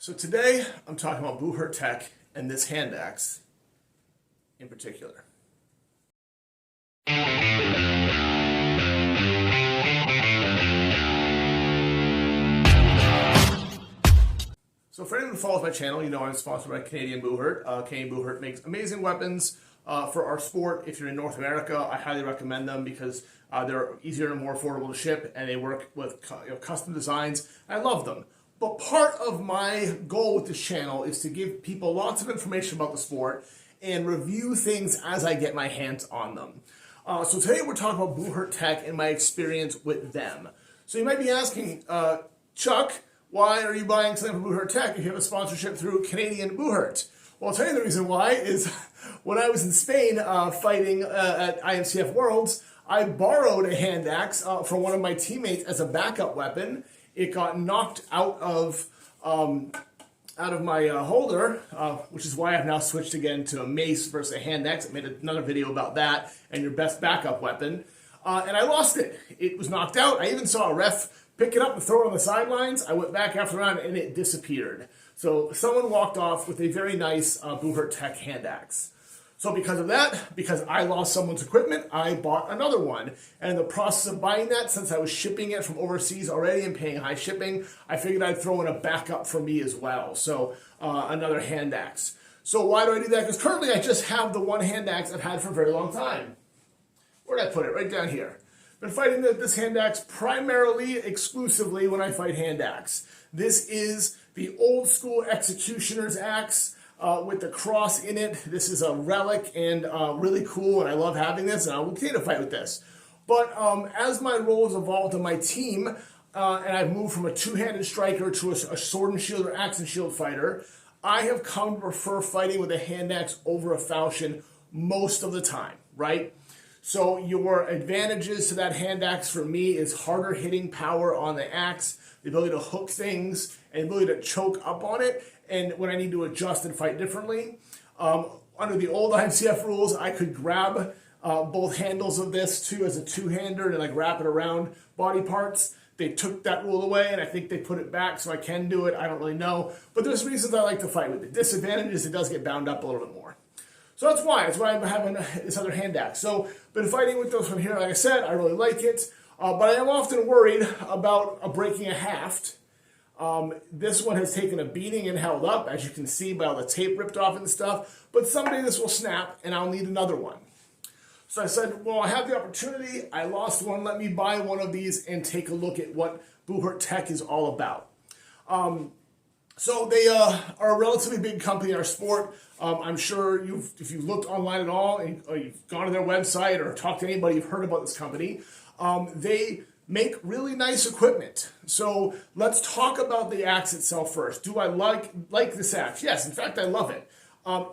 So today I'm talking about Buhurt Tech and this hand axe in particular. So for anyone who follows my channel, you know I'm sponsored by Canadian Buhurt. Canadian Buhurt makes amazing weapons for our sport. If you're in North America, I highly recommend them because they're easier and more affordable to ship, and they work with custom designs. I love them. But part of my goal with this channel is to give people lots of information about the sport and review things as I get my hands on them. So today we're talking about Buhurt Tech and my experience with them. So you might be asking, Chuck, why are you buying something from Buhurt Tech if you have a sponsorship through Canadian Buhurt? Well, I'll tell you the reason why is when I was in Spain fighting at IMCF Worlds, I borrowed a hand axe from one of my teammates as a backup weapon. It got knocked out of my holder, which is why I've now switched again to a mace versus a hand axe. I made another video about that and your best backup weapon. And I lost it. It was knocked out. I even saw a ref pick it up and throw it on the sidelines. I went back after the round and it disappeared. So someone walked off with a very nice Buhurt Tech hand axe. So because of that, because I lost someone's equipment, I bought another one. And in the process of buying that, since I was shipping it from overseas already and paying high shipping, I figured I'd throw in a backup for me as well. So another hand axe. So why do I do that? Because currently I just have the one hand axe I've had for a very long time. Where did I put it? Right down here. Been fighting this hand axe primarily, exclusively when I fight hand axe. This is the old school executioner's axe. With the cross in it. This is a relic and really cool, and I love having this, and I will continue to fight with this. But as my roles evolved in my team, and I've moved from a two-handed striker to a sword and shield or axe and shield fighter, I have come to prefer fighting with a hand axe over a falchion most of the time, right? So your advantages to that hand axe for me is harder hitting power on the axe, the ability to hook things, and the ability to choke up on it, and when I need to adjust and fight differently. Under the old IMCF rules, I could grab both handles of this too as a two-hander and like wrap it around body parts. They took that rule away, and I think they put it back so I can do it. I don't really know. But there's reasons I like to fight with it. Disadvantage is it does get bound up a little bit more. So that's why I'm having this other hand axe. So been fighting with those from here. Like I said, I really like it. But I am often worried about breaking a haft. This one has taken a beating and held up, as you can see by all the tape ripped off and stuff. But someday this will snap, and I'll need another one. So I said, well, I have the opportunity. I lost one. Let me buy one of these and take a look at what Buhurt Tech is all about. So they are a relatively big company in our sport. I'm sure if you've looked online at all, or you've gone to their website or talked to anybody, you've heard about this company. They make really nice equipment. So let's talk about the axe itself first. Do I like this axe? Yes, in fact, I love it.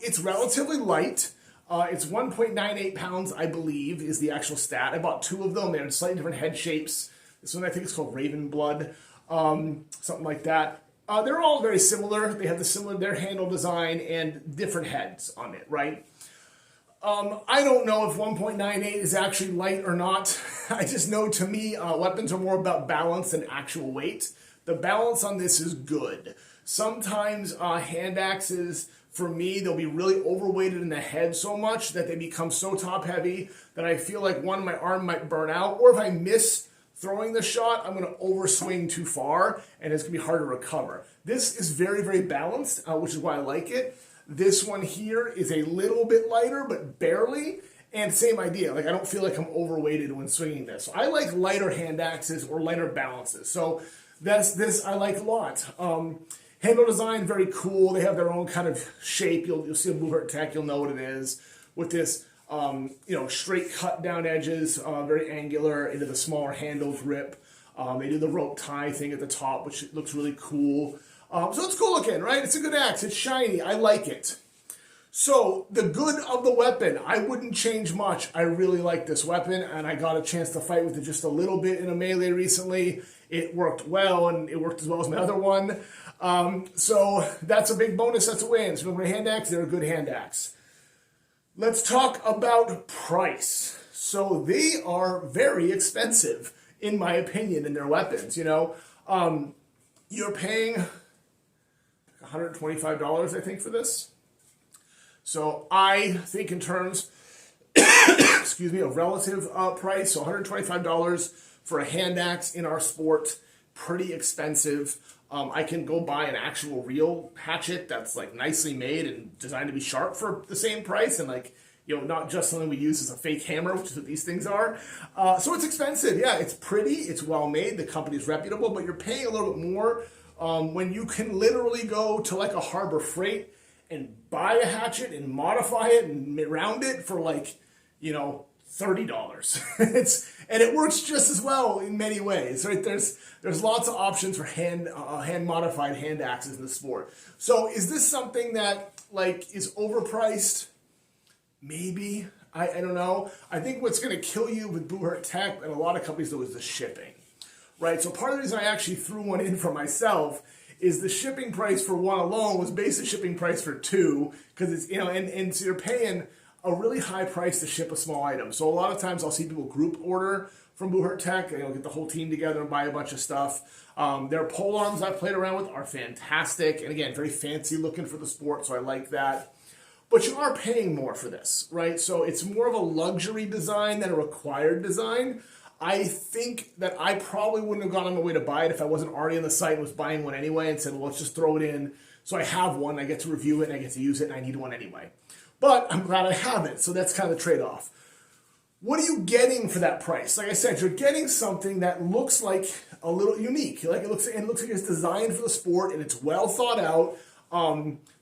It's relatively light. It's 1.98 pounds, I believe, is the actual stat. I bought two of them. They're in slightly different head shapes. This one I think is called Raven Blood, something like that. They're all very similar. They have their handle design and different heads on it, right? I don't know if 1.98 is actually light or not. I just know, to me, weapons are more about balance than actual weight. The balance on this is good. Sometimes hand axes, for me, they'll be really overweighted in the head so much that they become so top heavy that I feel like my arm might burn out. Or if I miss throwing the shot, I'm going to overswing too far and it's going to be hard to recover. This is very, very balanced, which is why I like it. This one here is a little bit lighter, but barely, and same idea. Like, I don't feel like I'm overweighted when swinging this. So I like lighter hand axes or lighter balances. So this I like a lot. Handle design, very cool. They have their own kind of shape. You'll see a Buhurt Tech, you'll know what it is. With this, straight cut down edges, very angular into the smaller handle grip. They do the rope tie thing at the top, which looks really cool. So it's cool looking, right? It's a good axe. It's shiny. I like it. So the good of the weapon, I wouldn't change much. I really like this weapon, and I got a chance to fight with it just a little bit in a melee recently. It worked well, and it worked as well as my other one. So that's a big bonus. That's a win. So for a hand axe, they're a good hand axe. Let's talk about price. So they are very expensive, in my opinion, in their weapons. You're paying $125, I think, for this. So I think in terms, excuse me, of relative price, so $125 for a hand axe in our sport, pretty expensive. I can go buy an actual real hatchet that's like nicely made and designed to be sharp for the same price, and like, you know, not just something we use as a fake hammer, which is what these things are. So it's expensive. Yeah, it's pretty, it's well made, the company's reputable, but you're paying a little bit more when you can literally go to like a Harbor Freight and buy a hatchet and modify it and round it for like, you know, $30. And it works just as well in many ways, right? There's lots of options for hand modified hand axes in the sport. So is this something that like is overpriced? Maybe. I don't know. I think what's going to kill you with Buhurt Tech and a lot of companies though is the shipping, right? So part of the reason I actually threw one in for myself is the shipping price for one alone was basic shipping price for two, because it's, you know, and so you're paying a really high price to ship a small item. So a lot of times I'll see people group order from Buhurt Tech, you know, get the whole team together and buy a bunch of stuff. Their pole arms I've played around with are fantastic, and again, very fancy looking for the sport, so I like that. But you are paying more for this, right? So it's more of a luxury design than a required design. I think that I probably wouldn't have gone on my way to buy it if I wasn't already on the site and was buying one anyway and said, well, let's just throw it in. So I have one, I get to review it, and I get to use it, and I need one anyway. But I'm glad I have it, so that's kind of the trade-off. What are you getting for that price? Like I said, you're getting something that looks like a little unique. Like it looks like it's designed for the sport, and it's well thought out.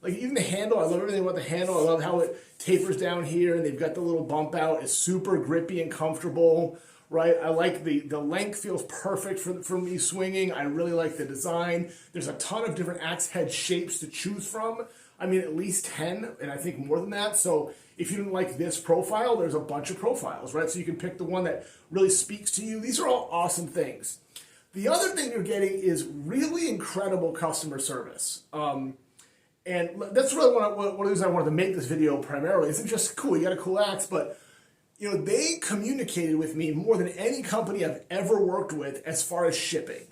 Like even the handle, I love everything about the handle. I love how it tapers down here, and they've got the little bump out. It's super grippy and comfortable, right? I like the length feels perfect for me swinging. I really like the design. There's a ton of different axe head shapes to choose from. I mean, at least 10, and I think more than that. So if you didn't like this profile, there's a bunch of profiles, right? So you can pick the one that really speaks to you. These are all awesome things. The other thing you're getting is really incredible customer service. And that's really one of the reasons I wanted to make this video primarily. Isn't just cool, you got a cool axe, but you know, they communicated with me more than any company I've ever worked with as far as shipping.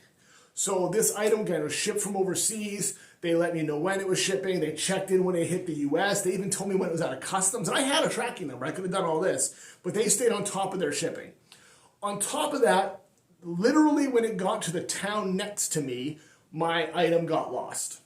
So this item, again, was shipped from overseas. They let me know when it was shipping. They checked in when it hit the US. They even told me when it was out of customs. And I had a tracking number. I could have done all this. But they stayed on top of their shipping. On top of that, literally when it got to the town next to me, my item got lost.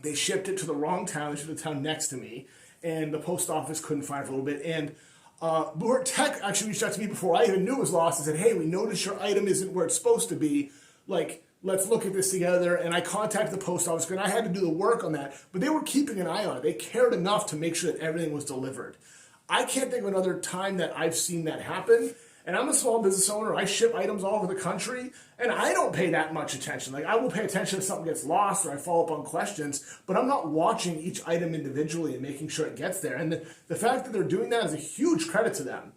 They shipped it to the wrong town. They shipped it to the town next to me. And the post office couldn't find it for a little bit. And Buhurt Tech actually reached out to me before I even knew it was lost and said, hey, we noticed your item isn't where it's supposed to be. Like, let's look at this together. And I contacted the post office, and I had to do the work on that. But they were keeping an eye on it. They cared enough to make sure that everything was delivered. I can't think of another time that I've seen that happen. And I'm a small business owner. I ship items all over the country, and I don't pay that much attention. Like, I will pay attention if something gets lost or I follow up on questions, but I'm not watching each item individually and making sure it gets there. And the fact that they're doing that is a huge credit to them.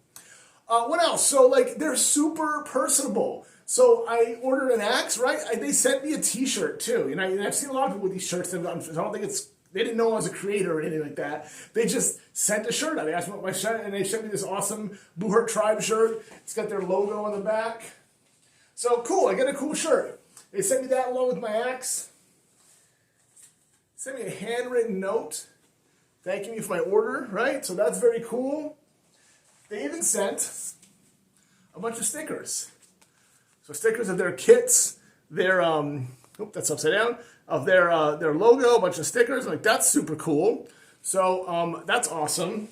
What else? So, like, they're super personable. So I ordered an axe, right? They sent me a t-shirt, too. And I've seen a lot of people with these shirts. I don't think they didn't know I was a creator or anything like that. They just sent a shirt out. They asked me what my shirt, and they sent me this awesome Buhurt Tribe shirt. It's got their logo on the back. So cool, I got a cool shirt. They sent me that along with my axe. Sent me a handwritten note thanking me for my order, right? So that's very cool. They even sent a bunch of stickers. So stickers of their kits, their, that's upside down, of their logo, a bunch of stickers. Like, that's super cool. So that's awesome.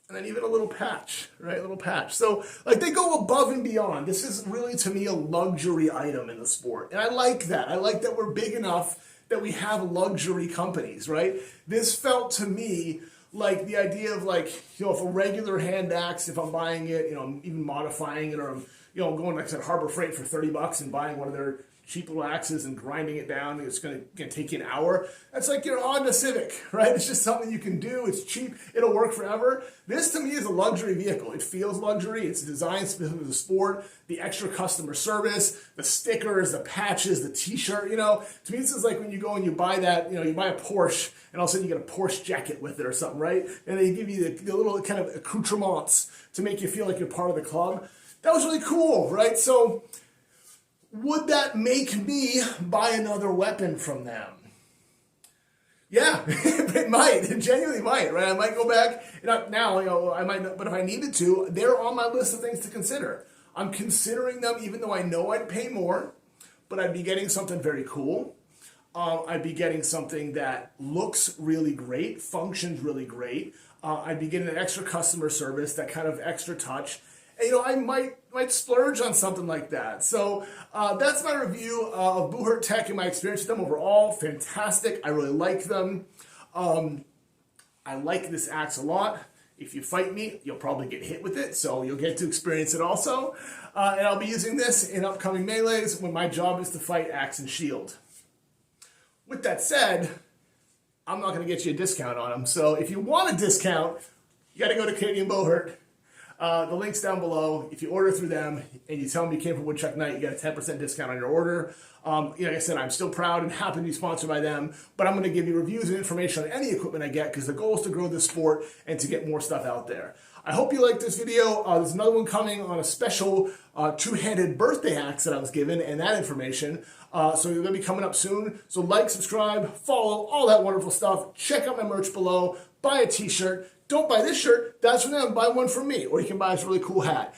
And then even a little patch, right? A little patch. So, like, they go above and beyond. This is really, to me, a luxury item in the sport. And I like that. I like that we're big enough that we have luxury companies, right? This felt to me like the idea of, like, you know, if a regular hand axe, if I'm buying it, you know, I'm even modifying it, or I'm, you know, going, like I said, Harbor Freight for $30 and buying one of their cheap little axes and grinding it down, it's going to take you an hour. That's like your Honda Civic, right? It's just something you can do. It's cheap. It'll work forever. This, to me, is a luxury vehicle. It feels luxury. It's designed specifically for the sport. The extra customer service, the stickers, the patches, the t-shirt, you know. To me, this is like when you go and you buy that, you know, you buy a Porsche, and all of a sudden you get a Porsche jacket with it or something, right? And they give you the little kind of accoutrements to make you feel like you're part of the club. That was really cool, right? So would that make me buy another weapon from them? Yeah, it might. It genuinely might, right? I might go back, not now, I might not, but if I needed to, they're on my list of things to consider. I'm considering them even though I know I'd pay more, but I'd be getting something very cool. I'd be getting something that looks really great, functions really great. I'd be getting an extra customer service, that kind of extra touch. And, I might splurge on something like that. So that's my review of Buhurt Tech and my experience with them overall. Fantastic. I really like them. I like this axe a lot. If you fight me, you'll probably get hit with it, so you'll get to experience it also. And I'll be using this in upcoming melees when my job is to fight axe and shield. With that said, I'm not going to get you a discount on them. So if you want a discount, you got to go to Canadian Buhurt. The link's down below. If you order through them and you tell them you came from Woodchuck Knight, you get a 10% discount on your order. Like I said, I'm still proud and happy to be sponsored by them, but I'm going to give you reviews and information on any equipment I get because the goal is to grow this sport and to get more stuff out there. I hope you liked this video. There's another one coming on a special two-handed birthday axe that I was given and that information. So they're going to be coming up soon. So like, subscribe, follow, all that wonderful stuff. Check out my merch below. Buy a t-shirt. Don't buy this shirt. That's for them. Buy one from me. Or you can buy this really cool hat.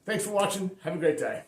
Thanks for watching. Have a great day.